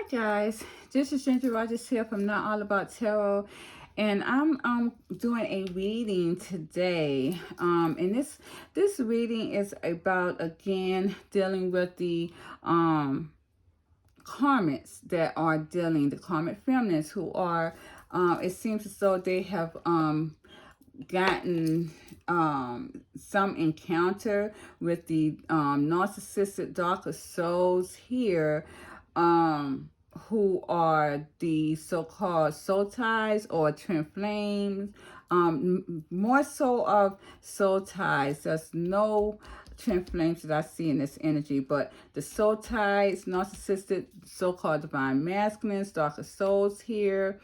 Hi guys, this is Ginger Rogers here from Not All About Tarot, and I'm doing a reading today. And this reading is about, again, dealing with the karmics that are dealing, the karmic feminists who are, it seems as though they have gotten some encounter with the narcissistic darker souls here, who are the so-called soul ties or twin flames, more so of soul ties. There's no twin flames that I see in this energy, but the soul ties, narcissistic, so-called divine masculines, darker souls here.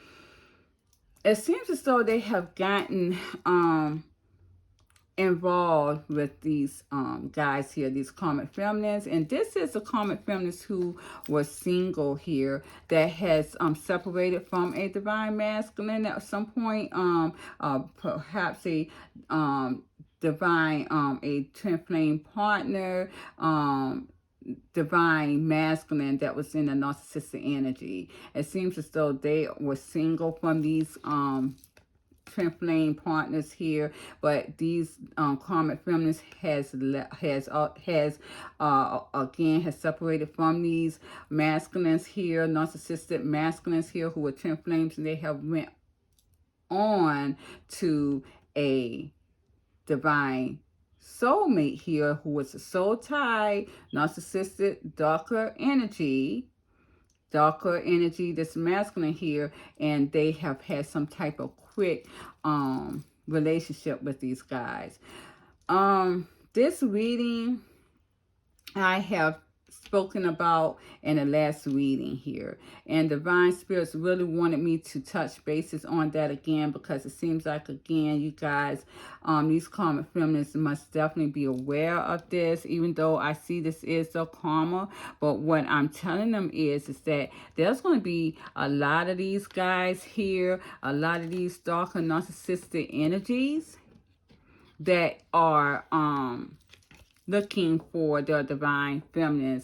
It seems as though they have gotten involved with these guys here, these karmic feminists. And this is a karmic feminist who was single here, that has separated from a divine masculine at some point, perhaps a divine a twin flame partner, divine masculine that was in a narcissistic energy. It seems as though they were single from these twin flame partners here, but these karmic feminists has separated from these masculines here, narcissistic masculines here, who were twin flames, and they have went on to a divine soulmate here, who was a soul tie, narcissistic, darker energy, this masculine here, and they have had some type of quick relationship with these guys. This reading I have spoken about in the last reading here, and divine spirits really wanted me to touch bases on that again, because it seems like, again, you guys, these karmic feminists must definitely be aware of this, even though I see this is the karma. But what I'm telling them is that there's going to be a lot of these guys here, a lot of these darker narcissistic energies that are looking for their divine feminine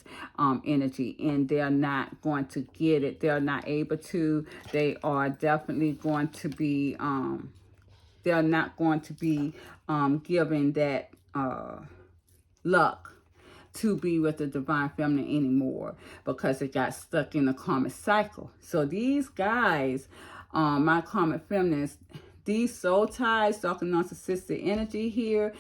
energy, and they're not going to get it. They're not able to. They are definitely going to be they're not going to be given that luck to be with the divine feminine anymore, because it got stuck in a karmic cycle. So these guys, my karmic feminists, these soul ties, talking narcissistic energy here,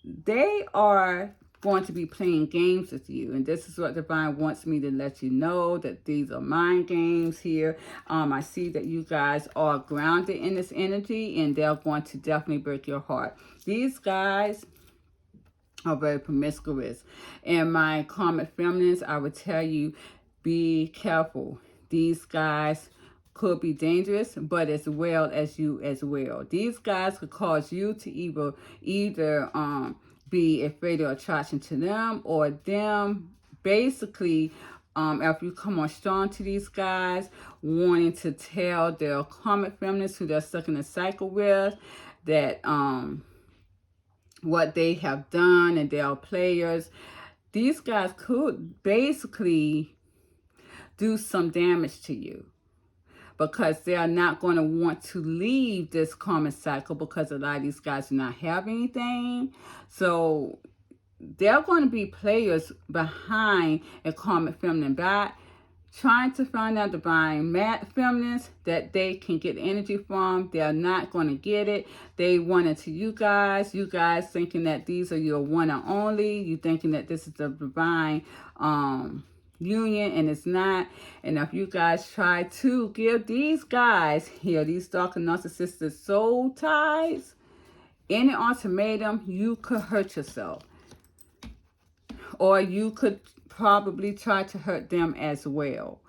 they are going to be playing games with you. And this is what divine wants me to let you know, that these are mind games here. I see that you guys are grounded in this energy, and they're going to definitely break your heart. These guys are very promiscuous. And my karmic feminines, I would tell you, be careful. These guys could be dangerous, but as well as you as well. These guys could cause you to either be a fatal attraction to them, or them basically, if you come on strong to these guys, wanting to tell their karmic feminists who they're stuck in a cycle with, that what they have done, and they are players. These guys could basically do some damage to you, because they are not going to want to leave this karmic cycle, because a lot of these guys do not have anything. So they're going to be players behind a karmic feminine back, trying to find out divine feminines that they can get energy from. They're not going to get it. They want it to you guys thinking that these are your one and only. You thinking that this is the divine union, and it's not. And if you guys try to give these guys here, these darker narcissistic soul ties, any ultimatum, you could hurt yourself, or you could probably try to hurt them as well.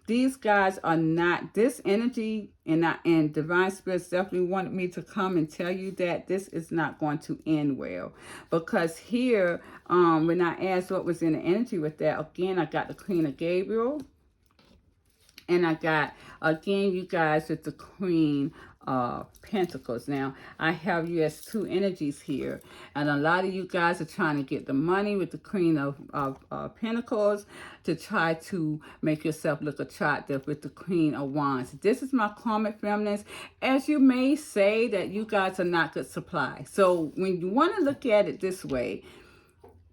These guys are not, this energy, and divine spirits definitely wanted me to come and tell you that this is not going to end well. Because here, when I asked what was in the energy with that, again, I got the Queen of Gabriel. And I got, again, you guys, with the Queen Pentacles. Now, I have you as two energies here, and a lot of you guys are trying to get the money with the Queen of Pentacles to try to make yourself look attractive with the Queen of Wands. This is my karmic feminines. As you may say that you guys are not good supply. So when you want to look at it this way,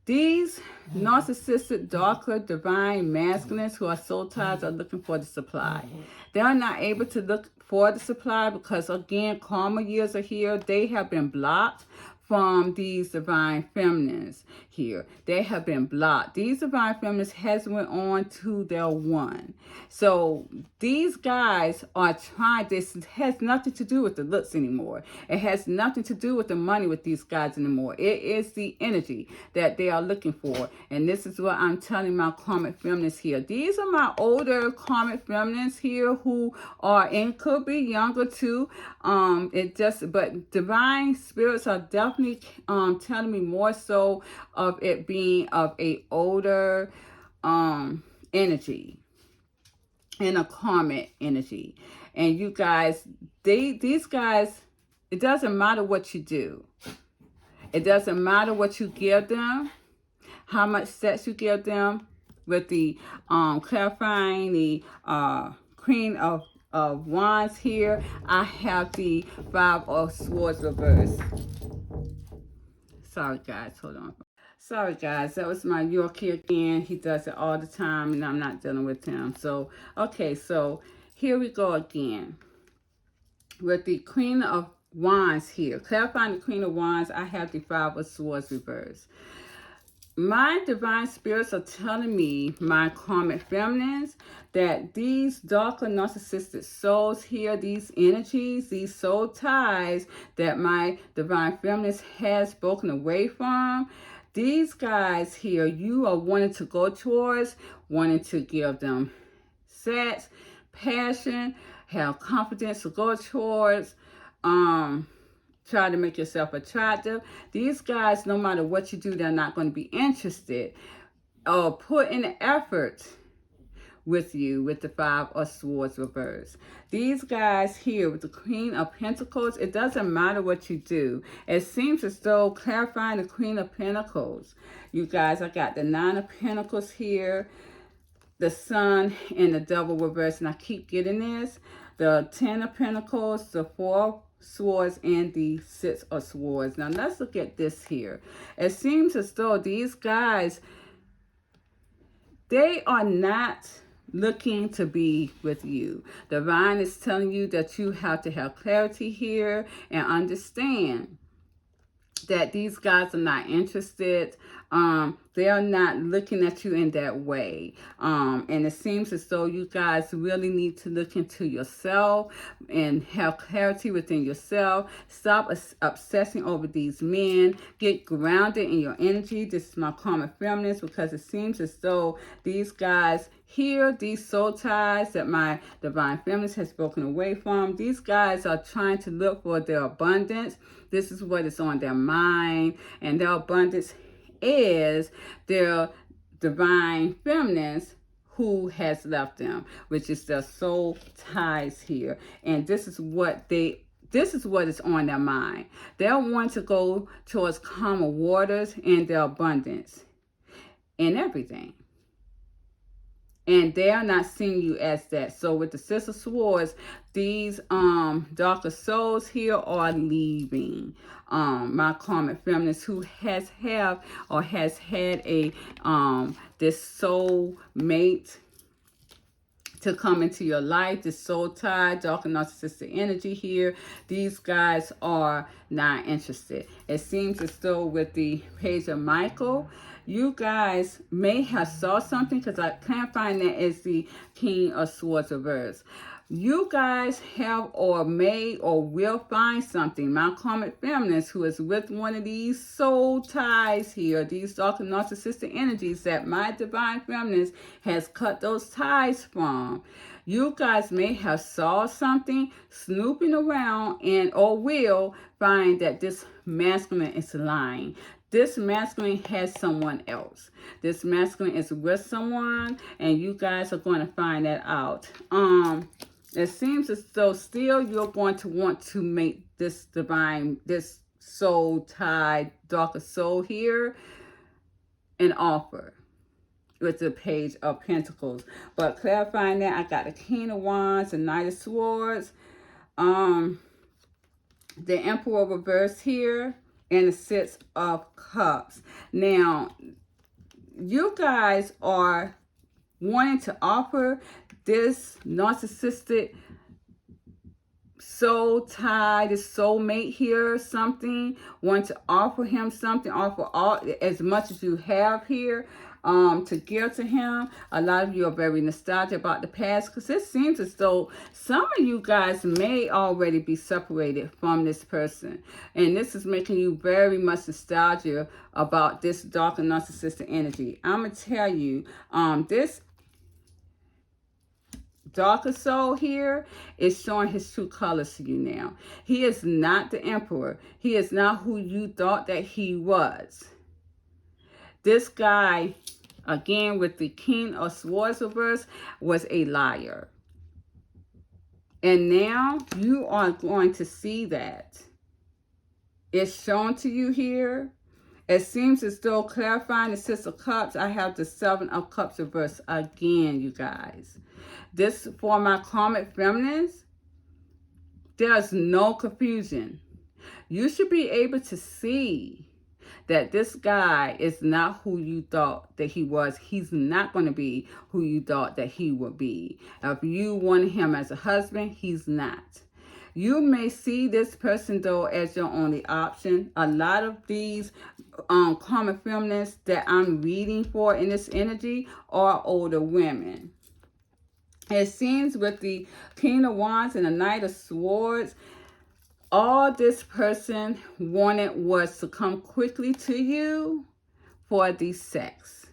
these narcissistic, darker, divine masculines who are soul ties are looking for the supply. They are not able to look for the supply because, again, karma years are here. They have been blocked from these divine feminines here. They have been blocked. These divine feminines has went on to their one. So these guys are trying, this has nothing to do with the looks anymore. It has nothing to do with the money with these guys anymore. It is the energy that they are looking for. And this is what I'm telling my karmic feminines here. These are my older karmic feminines here who are, and could be younger too. But divine spirits are definitely telling me more so of it being of a older energy and a karmic energy. And you guys, these guys, it doesn't matter what you do. It doesn't matter what you give them, how much sex you give them. With the clarifying the Queen of Wands here, I have the Five of Swords reversed. Sorry guys, hold on. Sorry guys, that was my Yorkie again. He does it all the time and I'm not dealing with him. So, okay, so here we go again. With the Queen of Wands here. Clarifying the Queen of Wands, I have the Five of Swords reversed. My divine spirits are telling me, my karmic feminines, that these darker narcissistic souls here, these energies, these soul ties that my divine feminines has broken away from, these guys here, you are wanting to go towards, wanting to give them sex, passion, have confidence to go towards, try to make yourself attractive. These guys, no matter what you do, they're not going to be interested or put in the effort with you with the Five of Swords reversed. These guys here with the Queen of Pentacles, it doesn't matter what you do. It seems as though clarifying the Queen of Pentacles. You guys, I got the Nine of Pentacles here, the Sun, and the Devil reversed, and I keep getting this. The Ten of Pentacles, the Four of Swords, and the Six of Swords. Now let's look at this here. It seems as though these guys, they are not looking to be with you. Divine is telling you that you have to have clarity here and understand that these guys are not interested. They are not looking at you in that way. And it seems as though you guys really need to look into yourself and have clarity within yourself. Stop obsessing over these men. Get grounded in your energy. This is my karmic feminines, because it seems as though these guys here, these soul ties that my divine feminines has broken away from, these guys are trying to look for their abundance. This is what is on their mind, and their abundance is their divine feminines who has left them, which is their soul ties here. And this is what is on their mind. They'll want to go towards calmer waters and their abundance in everything. And they are not seeing you as that. So with the Six of Swords, these darker souls here are leaving my karmic feminines who has had a this soul mate to come into your life, this soul tie, dark and narcissistic energy here. These guys are not interested. It seems as though with the Page of Michael, you guys may have saw something, because I can't find that as the King of Swords reverse. You guys have or may or will find something, my karmic feminines, who is with one of these soul ties here, these dark and narcissistic energies that my divine feminines has cut those ties from. You guys may have saw something, snooping around, and or will find that this masculine is lying. This masculine has someone else. This masculine is with someone, and you guys are going to find that out. It seems as though still you're going to want to make this this soul tie, darker soul here, an offer with the Page of Pentacles. But clarifying that, I got the King of Wands, the Knight of Swords, the Emperor reverse here, and the Six of Cups. Now, you guys are wanting to offer this narcissistic soul tie, this soulmate here, something, want to offer him something, offer all as much as you have here to give to him. A lot of you are very nostalgic about the past, because it seems as though some of you guys may already be separated from this person, and this is making you very much nostalgic about this dark and narcissistic energy. I'm gonna tell you, this darker soul here is showing his true colors to you now. He is not the Emperor. He is not who you thought that he was. This guy, again with the King of Swords reverse, was a liar. And now you are going to see that. It's shown to you here. It seems as though, clarifying the Six of Cups, I have the Seven of Cups reverse again, you guys. This, for my karmic feminines, there's no confusion. You should be able to see that this guy is not who you thought that he was. He's not going to be who you thought that he would be. If you wanted him as a husband, he's not. You may see this person, though, as your only option. A lot of these karmic feminines that I'm reading for in this energy are older women. It seems with the King of Wands and the Knight of Swords, all this person wanted was to come quickly to you for the sex.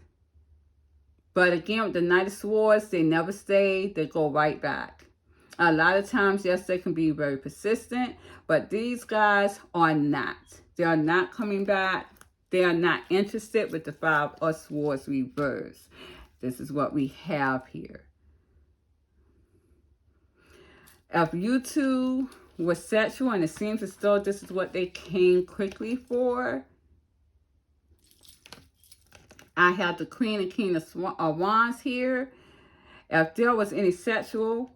But again, with the Knight of Swords, they never stay. They go right back. A lot of times, yes, they can be very persistent, but these guys are not. They are not coming back. They are not interested with the Five of Swords reverse. This is what we have here. If you two were sexual, and it seems as though this is what they came quickly for, I have the Queen and King of Wands here. If there was any sexual,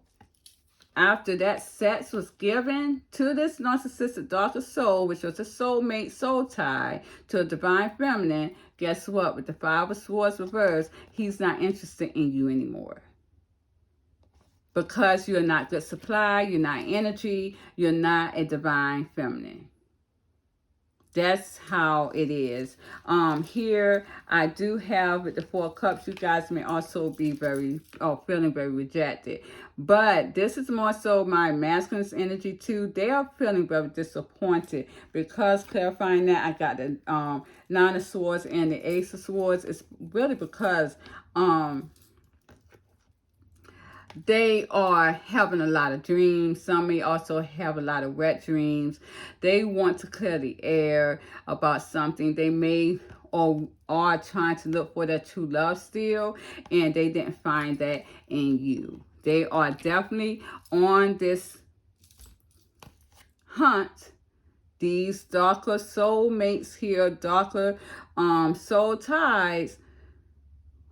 after that sex was given to this narcissistic darker soul, which was a soulmate soul tie to a divine feminine, guess what? With the Five of Swords reverse, he's not interested in you anymore. Because you're not good supply, you're not energy, you're not a divine feminine. That's how it is. Here I do have with the Four of Cups. You guys may also be feeling very rejected. But this is more so my masculine's energy too. They are feeling very disappointed because, clarifying that, I got the Nine of Swords and the Ace of Swords. It's really because they are having a lot of dreams. Some may also have a lot of wet dreams. They want to clear the air about something. They may or are trying to look for their true love still, and they didn't find that in you. They are definitely on this hunt. These darker soulmates here, darker soul ties,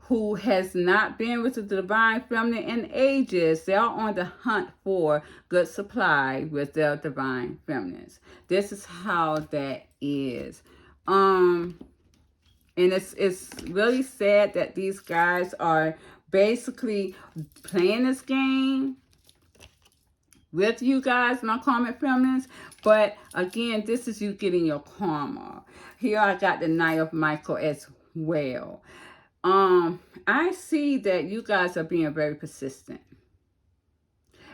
who has not been with the divine feminine in ages, they are on the hunt for good supply with their divine feminines. This is how that is. And it's really sad that these guys are basically playing this game with you guys, my karmic feminines. But again, this is you getting your karma. Here I got the Knight of Michael as well. I see that you guys are being very persistent.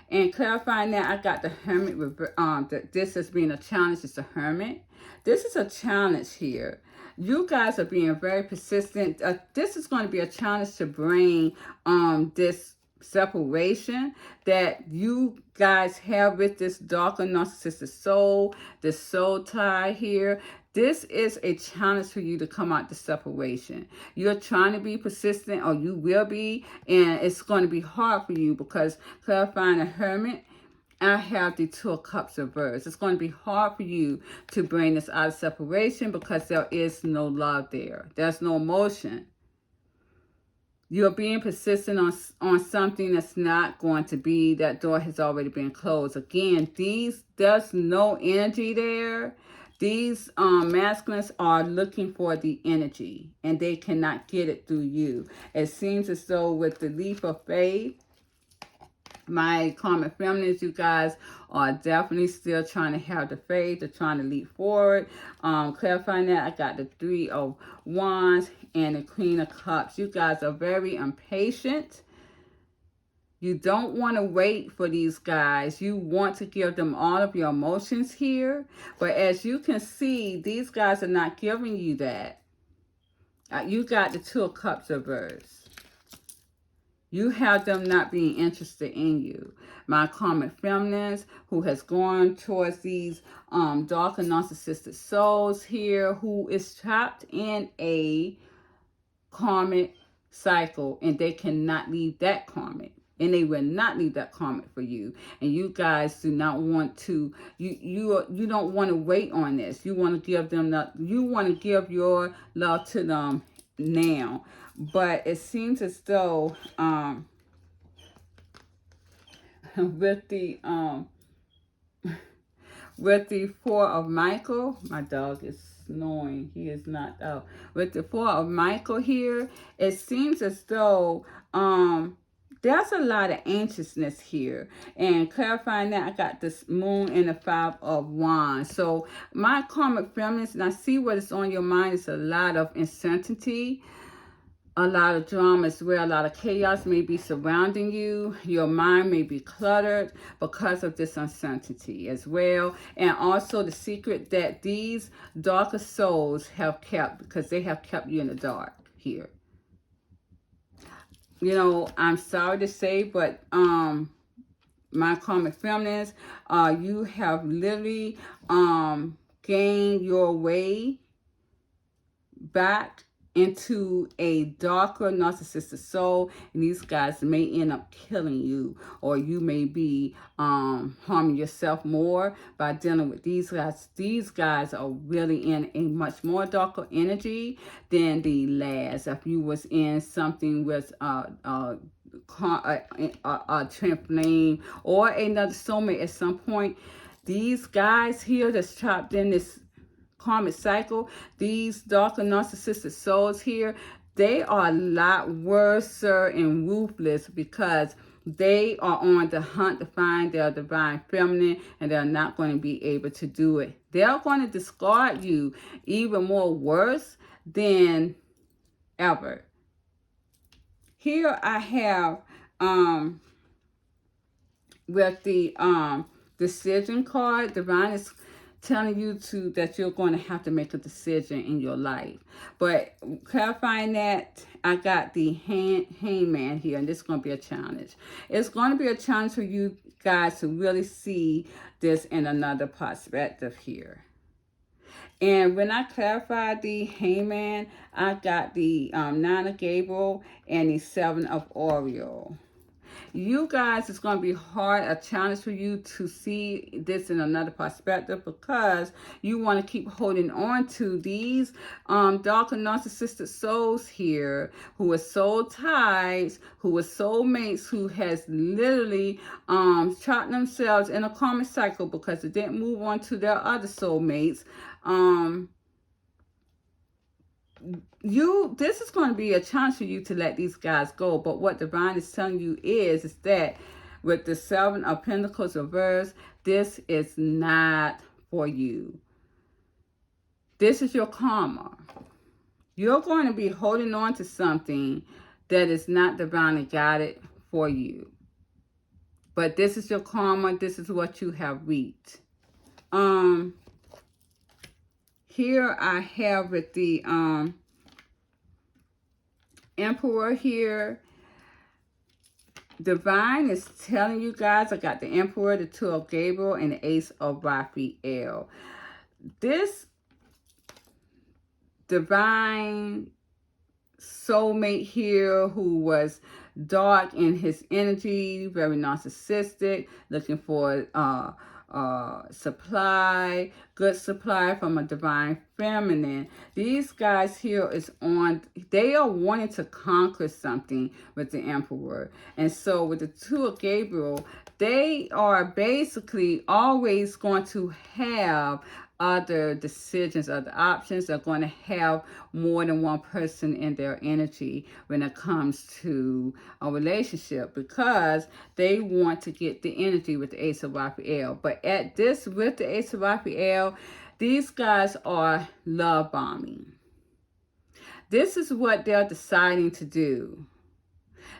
And clarifying that, I got the Hermit. This as being a challenge. It's a Hermit. This is a challenge here. You guys are being very persistent. This is going to be a challenge to bring this separation that you guys have with this darker narcissistic soul, this soul tie here. This is a challenge for you to come out the separation. You're trying to be persistent, or you will be, and it's going to be hard for you because clarifying the Hermit, I have the Two of Cups reversed. It's going to be hard for you to bring this out of separation because there is no love there. There's no emotion. You're being persistent on something that's not going to be. That door has already been closed. Again, there's no energy there. These masculines are looking for the energy, and they cannot get it through you. It seems as though with the leap of faith, my karmic feminines, you guys are definitely still trying to have the faith. They're trying to leap forward. Clarifying that, I got the Three of Wands and the Queen of Cups. You guys are very impatient. You don't want to wait for these guys. You want to give them all of your emotions here. But as you can see, these guys are not giving you that. You got the Two of Cups reversed. You have them not being interested in you. My karmic feminines who has gone towards these darker narcissistic souls here, who is trapped in a karmic cycle, and they cannot leave that karmic. And they will not leave that karmic for you. And you guys do not want to, you don't want to wait on this. You want to give them you want to give your love to them now. But it seems as though with the Four of Michael, my dog is snoring. He is not out. With the Four of Michael here, it seems as though there's a lot of anxiousness here. And clarifying that, I got this Moon and the Five of Wands. So my karmic feminines, and I see what is on your mind, is a lot of uncertainty. A lot of drama as well. A lot of chaos may be surrounding you. Your mind may be cluttered because of this uncertainty as well. And also the secret that these darker souls have kept, because they have kept you in the dark here. You know, I'm sorry to say, but my karmic feminines, you have literally gained your way back into a darker narcissistic soul, and these guys may end up killing you, or you may be harming yourself more by dealing with these guys. These guys are really in a much more darker energy than the last. If you was in something with a twin flame or another soulmate at some point, these guys here that's trapped in this karmic cycle, these darker narcissistic souls here, they are a lot worse and ruthless because they are on the hunt to find their divine feminine, and they're not going to be able to do it. They're going to discard you even more worse than ever. Here I have with the decision card, divine is telling you that you're going to have to make a decision in your life. But clarifying that, I got the hangman here, and this is going to be a challenge. It's going to be a challenge for you guys to really see this in another perspective here. And when I clarified the hangman, I got the Nine of Gable and the Seven of Oriole. You guys, it's going to be a challenge for you to see this in another perspective, because you want to keep holding on to these darker narcissistic souls here who are soul ties, who are soulmates, who has literally trapped themselves in a karmic cycle because they didn't move on to their other soulmates. This is going to be a chance for you to let these guys go. But what divine is telling you is that with the Seven of Pentacles reversed, this is not for you. This is your karma. You're going to be holding on to something that is not divinely guided for you. But this is your karma. This is what you have reaped. Here I have with the Emperor here. Divine is telling you guys, I got the Emperor, the Two of Gabriel, and the Ace of Raphael. This divine soulmate here who was dark in his energy, very narcissistic, looking for supply, good supply from a divine feminine. These guys here is on, they are wanting to conquer something with the Emperor. And so with the Two of Gabriel, they are basically always going to have other decisions, other options. Are going to have more than one person in their energy when it comes to a relationship, because they want to get the energy with the Ace of Raphael. But at this, with the Ace of Raphael, these guys are love bombing. This is what they're deciding to do.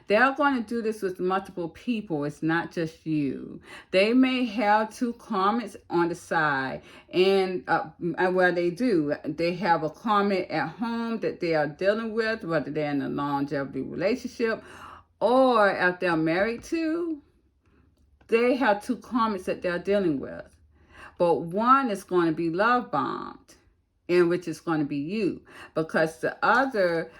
They're going to do this with multiple people. It's not just you. They may have two karmics on the side, and well, they do. They have a karmic at home that they are dealing with, whether they're in a longevity relationship or if they're married to. They have two karmics that they're dealing with, but one is going to be love bombed, in which is going to be you, because the other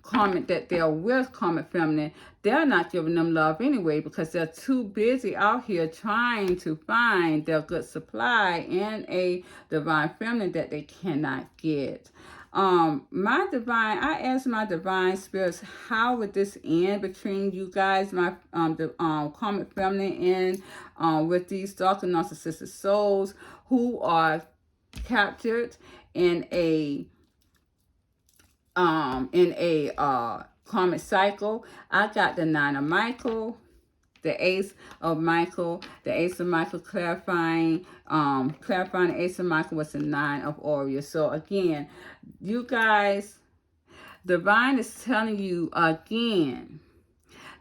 karmic that they're with, karmic feminine, they're not giving them love anyway, because they're too busy out here trying to find their good supply in a divine feminine that they cannot get. I asked my divine spirits, how would this end between you guys, my karmic feminine, and with these dark and narcissistic souls who are captured in a karmic cycle. I got the Nine of Michael, the Ace of Michael, the Ace of Michael clarifying the Ace of Michael was the Nine of Warriors. So again, you guys, divine is telling you again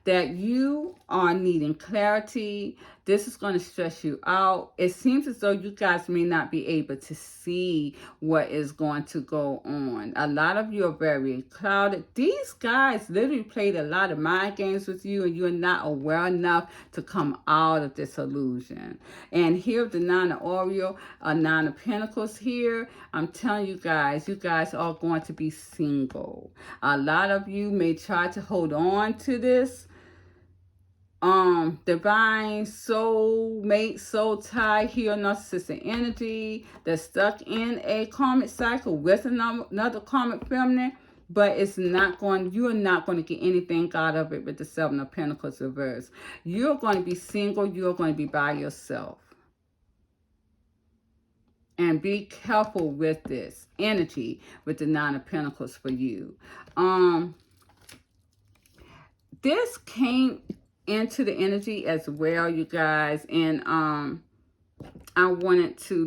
that you are needing clarity. This is going to stress you out. It seems as though you guys may not be able to see what is going to go on. A lot of you are very clouded. These guys literally played a lot of mind games with you, and you're not aware enough to come out of this illusion. And here, the Nine of Oriole, a Nine of Pentacles here. I'm telling you guys are going to be single. A lot of you may try to hold on to this divine soulmate, soul tie here, narcissistic energy that's stuck in a karmic cycle with another karmic feminine, but you're not going to get anything out of it with the Seven of Pentacles reverse. You're going to be single. You're going to be by yourself. And be careful with this energy with the Nine of Pentacles for you. This came into the energy as well, you guys, and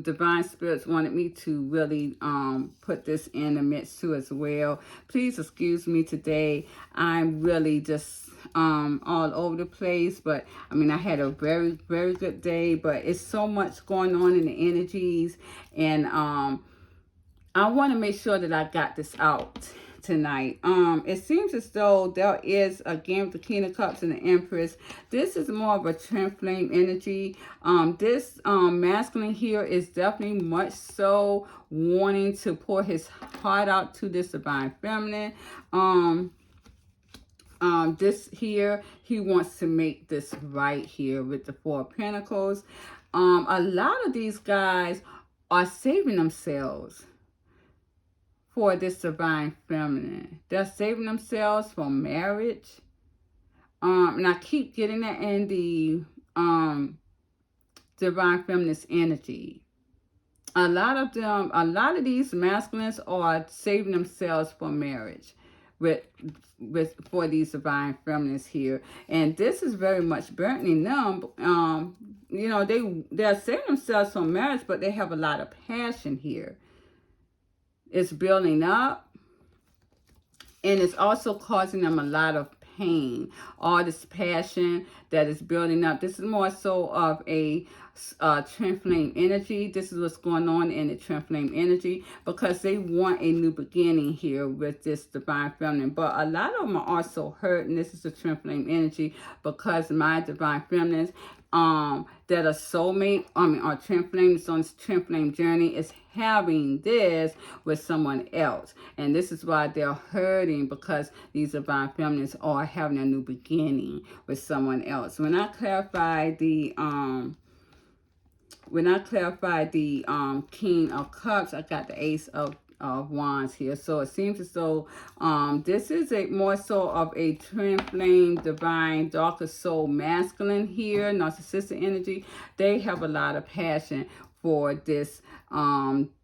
divine spirits wanted me to really put this in the midst too as well. Please excuse me today. I'm really just all over the place, but I mean, I had a very, very good day, but it's so much going on in the energies, and I want to make sure that I got this out tonight. It seems as though there is, again, with the King of Cups and the Empress, this is more of a twin flame energy. This masculine here is definitely much so wanting to pour his heart out to this divine feminine. This here, he wants to make this right here with the Four of Pentacles. A lot of these guys are saving themselves for this divine feminine. They're saving themselves for marriage. And I keep getting that in the divine feminist energy. A lot of these masculines are saving themselves for marriage for these divine feminines here. And this is very much burdening them. You know, they're saving themselves for marriage, but they have a lot of passion here. It's building up, and it's also causing them a lot of pain. All this passion that is building up. This is more so of a twin flame energy. This is what's going on in the twin flame energy, because they want a new beginning here with this divine feminine. But a lot of them are also hurt, and this is the twin flame energy, because my divine feminines, that a soulmate, or twin flame is on this twin flame journey is having this with someone else. And this is why they're hurting, because these divine feminines are having a new beginning with someone else. When I clarify the King of Cups, I got the Ace of Wands here. So it seems as though this is a more so of a twin flame, divine, darker soul, masculine here, narcissistic energy. They have a lot of passion for this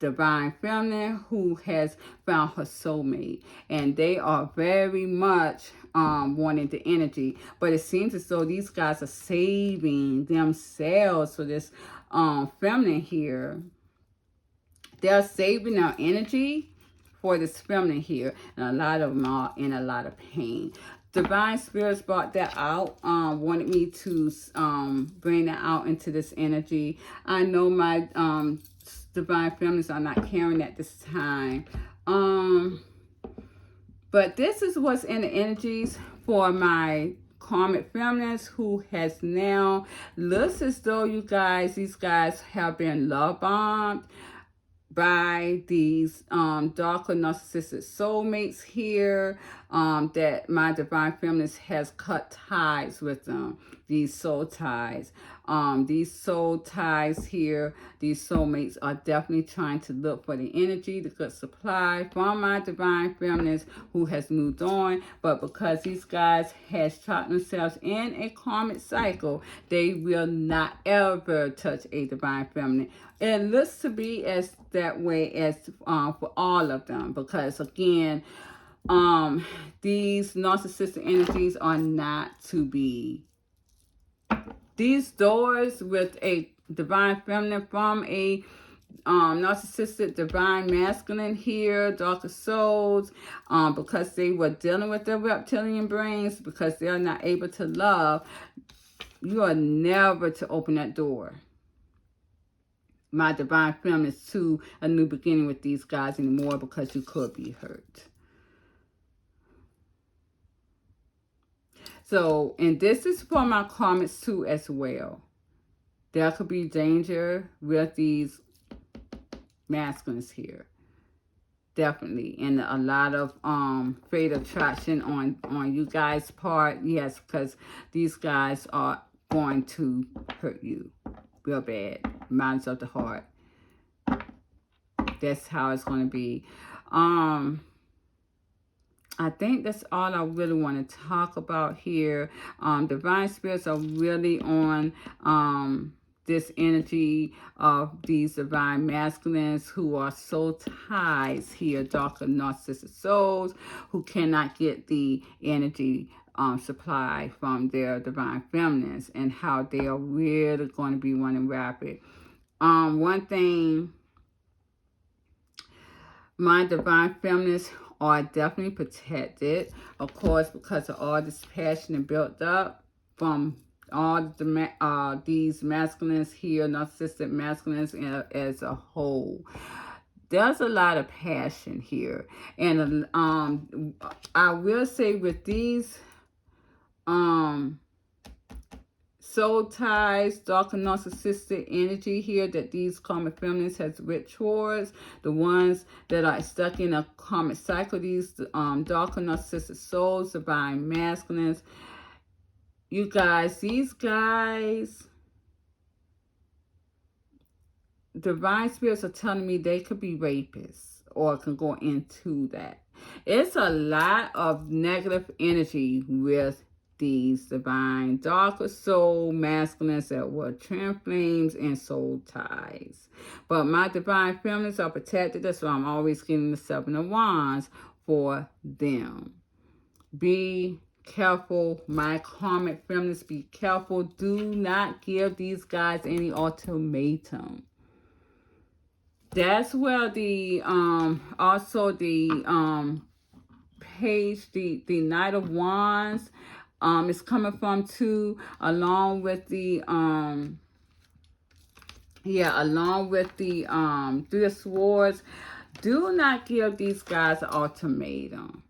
divine feminine who has found her soulmate, and they are very much wanting the energy. But it seems as though these guys are saving themselves for this feminine here. They're saving their energy for this feminine here, and a lot of them are in a lot of pain. Divine spirits brought that out, wanted me to bring that out into this energy. I know my divine feminines are not carrying at this time. But this is what's in the energies for my karmic feminines who has now, looks as though these guys have been love bombed by these darker narcissistic soulmates here, that my divine feminines has cut ties with them, these soul ties. These soul ties here, these soulmates are definitely trying to look for the energy, the good supply from my divine feminines who has moved on. But because these guys has trapped themselves in a karmic cycle, they will not ever touch a divine feminine. It looks to be as that way as for all of them, because again, these narcissistic energies are not to be. These doors with a divine feminine from a narcissistic divine masculine here, darker souls, because they were dealing with their reptilian brains, because they are not able to love, you are never to open that door, my divine feminines, to a new beginning with these guys anymore, because you could be hurt. So, and this is for my karmics too as well. There could be danger with these masculines here. Definitely. And a lot of fatal attraction on you guys' part. Yes, because these guys are going to hurt you real bad. Minds of the heart. That's how it's going to be. I think that's all I really want to talk about here. Divine spirits are really on this energy of these divine masculines who are soul ties here, darker narcissistic souls who cannot get the energy supply from their divine feminines, and how they are really going to be running rapid. One thing, my divine feminines are definitely protected, of course, because of all this passion and built up from all the these masculines here, narcissistic masculines as a whole. There's a lot of passion here, and I will say with these soul ties, dark and narcissistic energy here that these karmic feminines has with towards, the ones that are stuck in a karmic cycle, these dark and narcissistic souls, divine masculines, you guys, these guys, divine spirits are telling me they could be rapists or can go into that. It's a lot of negative energy with these divine darker soul masculines that were twin flames and soul ties. But my divine feminines are protected. That's why I'm always getting the Seven of Wands for them. Be careful, my karmic feminines. Be careful. Do not give these guys any ultimatum. That's where the also the page, the Knight of Wands is coming from too, along with the Three of Swords. Do not give these guys an ultimatum.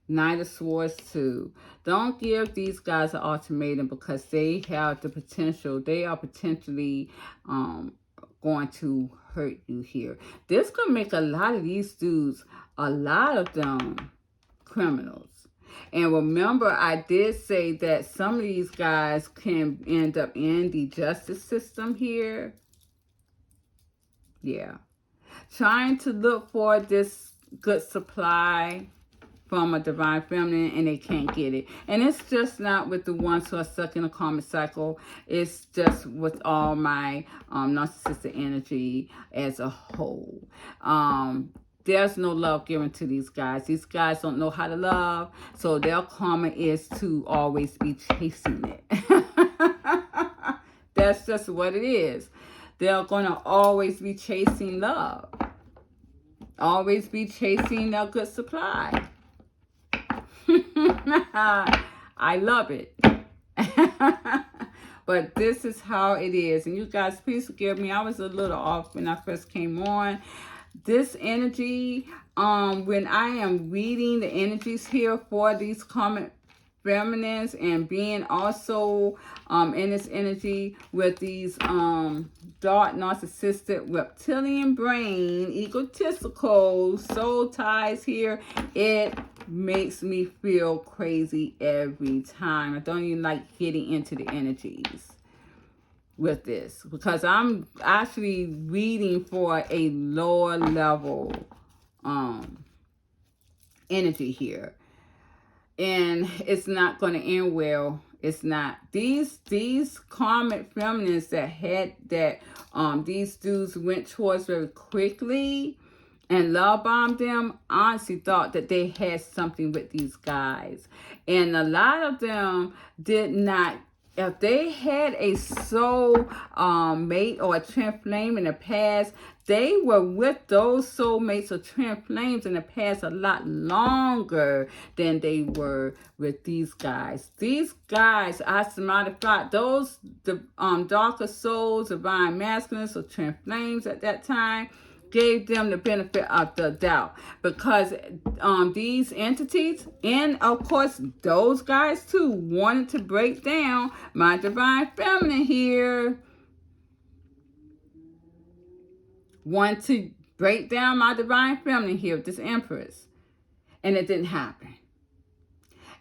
Knight of Swords too. Don't give these guys an ultimatum because they have the potential. They are potentially going to hurt you here. This could make a lot of these dudes, a lot of them, criminals. And remember, I did say that some of these guys can end up in the justice system here. Yeah. Trying to look for this good supply from a divine feminine and they can't get it. And it's just not with the ones who are stuck in a karmic cycle. It's just with all my narcissistic energy as a whole. There's no love given to these guys. These guys don't know how to love, so their karma is to always be chasing it. That's just what it is. They're going to always be chasing love. Always be chasing their good supply. I love it. But this is how it is. And you guys, please forgive me. I was a little off when I first came on. This energy, when I am reading the energies here for these karmic feminines and being also in this energy with these dark narcissistic reptilian brain, egotistical soul ties here, it makes me feel crazy every time. I don't even like getting into the energies with this because I'm actually reading for a lower level energy here, and it's not going to end well. It's not. These karmic feminines that had that these dudes went towards very quickly and love bombed them, honestly thought that they had something with these guys. And a lot of them did not. If they had a soul mate or a twin flame in the past, they were with those soulmates or twin flames in the past a lot longer than they were with these guys. These guys, as a matter of fact, those the darker souls, divine masculines or twin flames at that time, gave them the benefit of the doubt because these entities and of course those guys too wanted to break down my divine feminine here, want to break down my divine feminine here with this empress, and it didn't happen.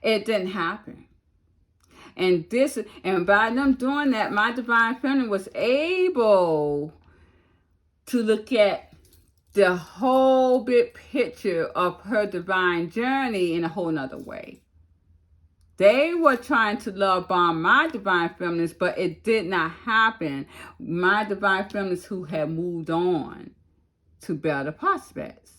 It didn't happen. And by them doing that, my divine feminine was able to look at the whole big picture of her divine journey in a whole nother way. They were trying to love bomb my divine feminines, but it did not happen. My divine feminines who had moved on to better prospects.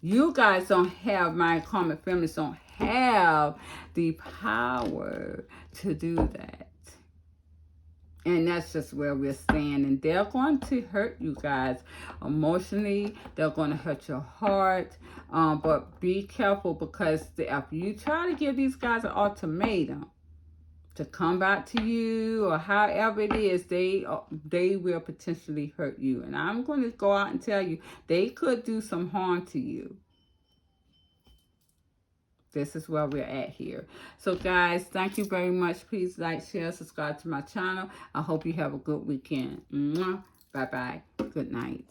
You guys don't have, my karmic feminines don't have the power to do that. And that's just where we're standing. They're going to hurt you guys emotionally. They're going to hurt your heart. But be careful because if you try to give these guys an ultimatum to come back to you or however it is, they will potentially hurt you. And I'm going to go out and tell you, they could do some harm to you. This is where we're at here. So guys, thank you very much. Please like, share, subscribe to my channel. I hope you have a good weekend. Bye-bye. Good night.